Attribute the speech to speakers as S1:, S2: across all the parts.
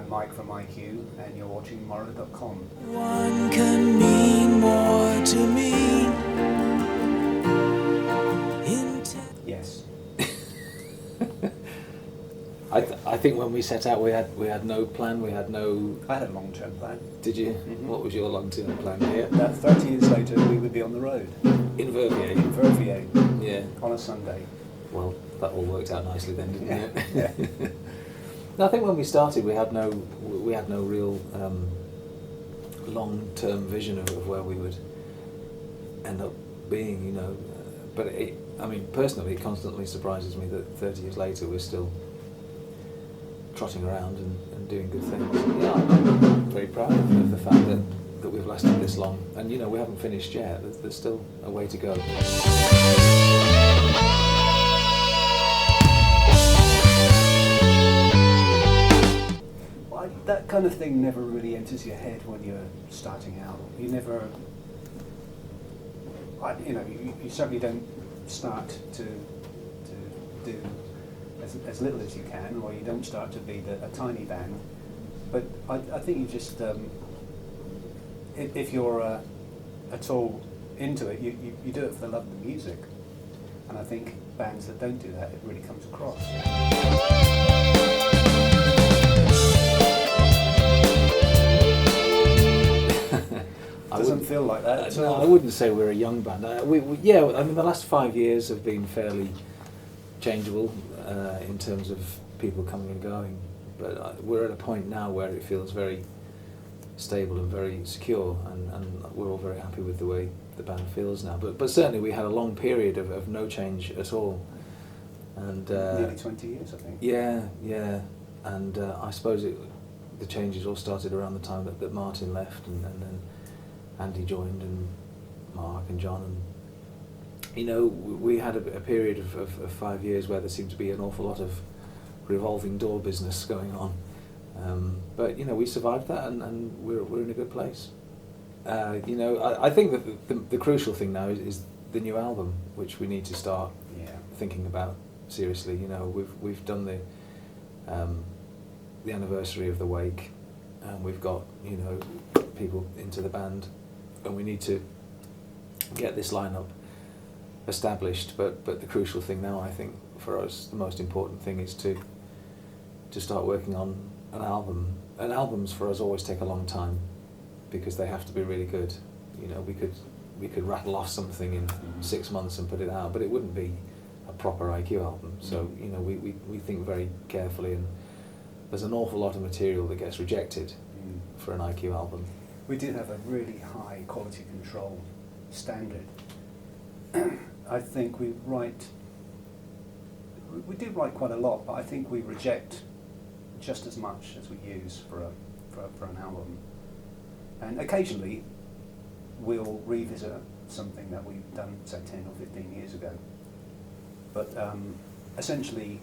S1: I'm Mike from IQ, and you're watching Morow.com.
S2: One can mean more to me.
S1: Yes.
S3: I think when we set out, we had no plan. We had no.
S1: I had a long-term plan.
S3: Did you?
S1: Mm-hmm.
S3: What was your long-term plan here?
S1: That 30 years later, we would be on the road.
S3: In Verviers.
S1: In Verviers.
S3: Yeah.
S1: On a Sunday.
S3: Well, that all worked out nicely then, didn't it?
S1: Yeah.
S3: No, I think when we started, we had no real long-term vision of where we would end up being, you know. But personally, it constantly surprises me that 30 years later we're still trotting around and doing good things. Yeah, I'm very proud of the fact that we've lasted this long, and you know, we haven't finished yet. There's still a way to go.
S1: Well, that kind of thing never really enters your head when you're starting out. You never, you certainly don't start to do as little as you can, or you don't start to be a tiny band. But I think you just, if you're at all into it, you do it for the love of the music. And I think bands that don't do that, it really comes across. It doesn't feel like that at all.
S3: No, I wouldn't say we're a young band. The last 5 years have been fairly changeable in terms of people coming and going, but we're at a point now where it feels very stable and very secure, and we're all very happy with the way the band feels now. But certainly we had a long period of no change at all. And
S1: nearly 20 years, I think.
S3: Yeah, and I suppose the changes all started around the time that Martin left, and then Andy joined, and Mark and John, and you know, we had a period of 5 years where there seemed to be an awful lot of revolving door business going on. But you know, we survived that, and we're in a good place. I think that the crucial thing now is the new album, which we need to start thinking about seriously. You know, we've done the anniversary of the Wake, and we've got, you know, people into the band, and we need to get this lineup established. But the crucial thing now, I think, for us, the most important thing is to start working on an album. And albums for us always take a long time because they have to be really good. You know, we could rattle off something in 6 months and put it out, but it wouldn't be a proper IQ album. So you know, we think very carefully, and there's an awful lot of material that gets rejected for an IQ album.
S1: We did have a really high quality control standard. I think we do write quite a lot, but I think we reject just as much as we use for an album. And occasionally we'll revisit something that we've done, say, 10 or 15 years ago. But essentially,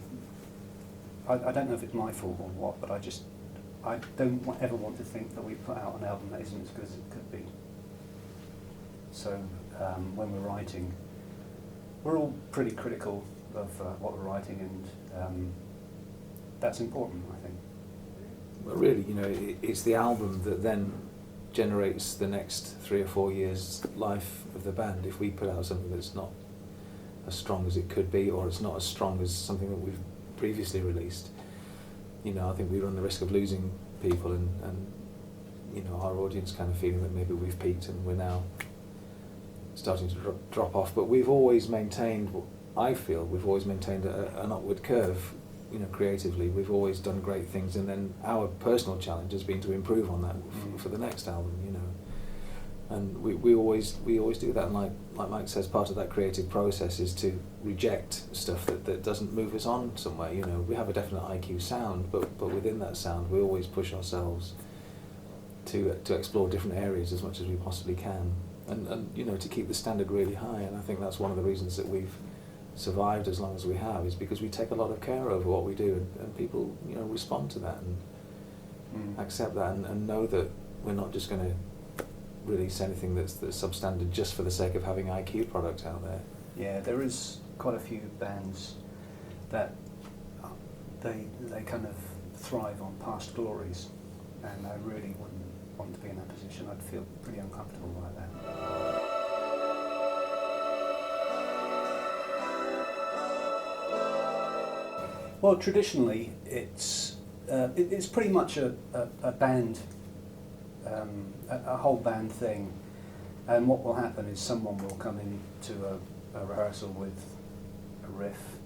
S1: I don't know if it's my fault or what, but I don't ever want to think that we put out an album that isn't as good as it could be. So when we're writing, we're all pretty critical of what we're writing, and that's important, I think.
S3: Well, really, you know, it's the album that then generates the next 3 or 4 years' life of the band. If we put out something that's not as strong as it could be, or it's not as strong as something that we've previously released, you know, I think we run the risk of losing people, and you know, our audience kind of feeling that maybe we've peaked and we're now starting to drop off. But we've always maintained, I feel, an upward curve. You know, creatively, we've always done great things, and then our personal challenge has been to improve on that for the next album. You know, and we always do that. And like Mike says, part of that creative process is to reject stuff that doesn't move us on somewhere. You know, we have a definite IQ sound, but within that sound, we always push ourselves to explore different areas as much as we possibly can, and you know, to keep the standard really high. And I think that's one of the reasons that we've survived as long as we have, is because we take a lot of care over what we do, and people, you know, respond to that and accept that, and know that we're not just going to release anything that's substandard just for the sake of having IQ product out there.
S1: Yeah, there is quite a few bands that they kind of thrive on past glories, and I really wouldn't want to be in that position. I'd feel pretty uncomfortable like that. Well, traditionally, it's pretty much a band, a whole band thing, and what will happen is someone will come into a rehearsal with a riff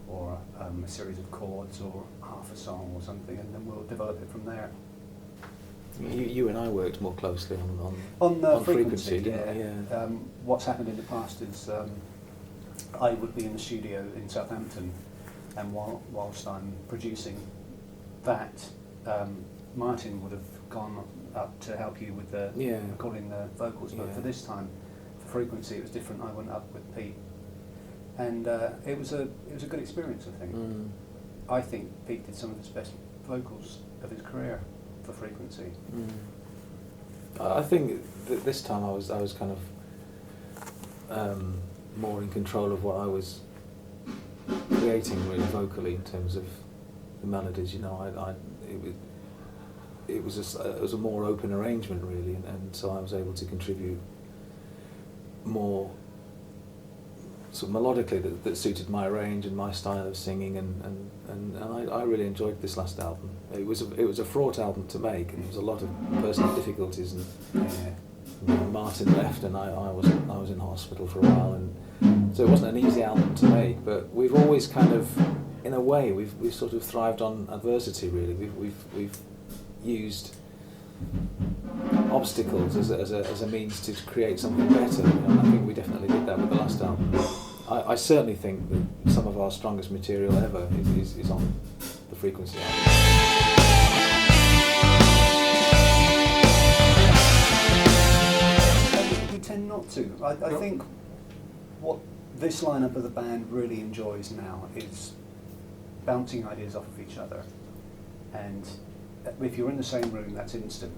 S1: or a series of chords or half a song or something, and then we'll develop it from there.
S3: You and I worked more closely on
S1: frequency,
S3: didn't we?
S1: yeah. What's happened in the past is I would be in the studio in Southampton, and whilst I'm producing that, Martin would have gone up to help you with recording the vocals, but for this time, for frequency, it was different. I went up with Pete, and it was a good experience. I think. I think Pete did some of his best vocals of his career for frequency.
S3: I think that this time I was kind of more in control of what I was creating really vocally in terms of the melodies. You know, it was a more open arrangement really, and so I was able to contribute more sort of melodically that suited my range and my style of singing, and I really enjoyed this last album. It was a fraught album to make, and there was a lot of personal difficulties, and you know, Martin left, and I was in hospital for a while, and so it wasn't an easy album to make. But we've always kind of, in a way, we've sort of thrived on adversity really. We've used obstacles as a means to create something better, and I think we definitely did that with the last album. I certainly think that some of our strongest material ever is on the Frequency album.
S1: We tend not to. I think what this lineup of the band really enjoys now is bouncing ideas off of each other, and if you're in the same room, that's instant,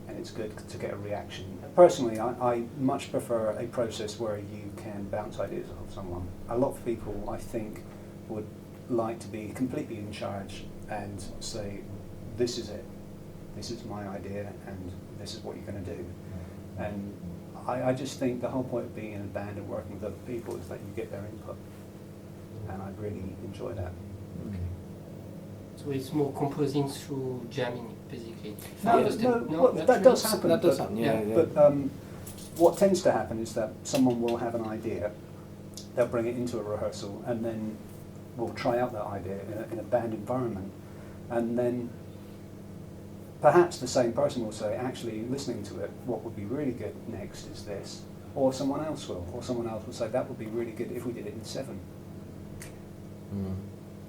S1: and it's good to get a reaction. Personally, I much prefer a process where you can bounce ideas off someone. A lot of people, I think, would like to be completely in charge and say, this is it, this is my idea, and this is what you're going to do. And I just think the whole point of being in a band and working with other people is that you get their input, and I really enjoy that.
S4: Okay. So it's more composing through jamming, basically.
S1: That does happen.
S3: That does happen, yeah.
S1: But what tends to happen is that someone will have an idea, they'll bring it into a rehearsal, and then we'll try out that idea in a band environment, and then perhaps the same person will say, actually, listening to it, what would be really good next is this, or someone else will say, that would be really good if we did it in 7.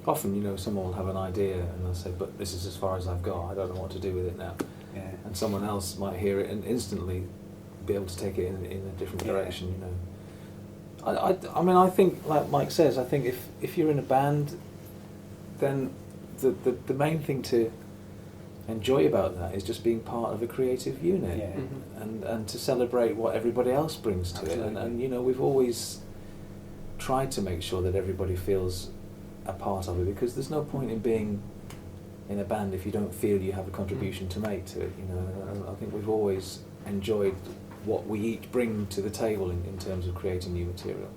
S3: Often, you know, someone will have an idea and they'll say, but this is as far as I've got, I don't know what to do with it now.
S1: Yeah.
S3: And someone else might hear it and instantly be able to take it in a different direction, you know. I mean, I think, like Mike says, I think if you're in a band, then the main thing to enjoy about that is just being part of a creative unit, and to celebrate what everybody else brings to it. And you know, we've always tried to make sure that everybody feels a part of it, because there's no point in being in a band if you don't feel you have a contribution to make to it. You know, I think we've always enjoyed what we each bring to the table in terms of creating new material.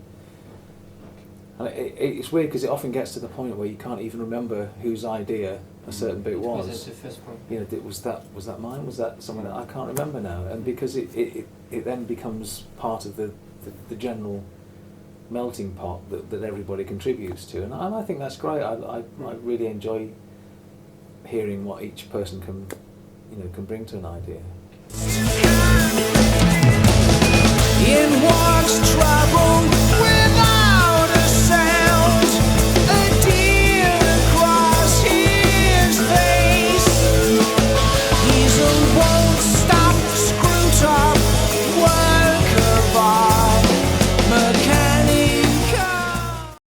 S3: And it's weird because it often gets to the point where you can't even remember whose idea a certain bit was.
S4: That's the first point.
S3: You know, was that mine? Was that something that I can't remember now? And because it then becomes part of the general melting pot that everybody contributes to, and I think that's great. I really enjoy hearing what each person can bring to an idea.
S2: In walks trouble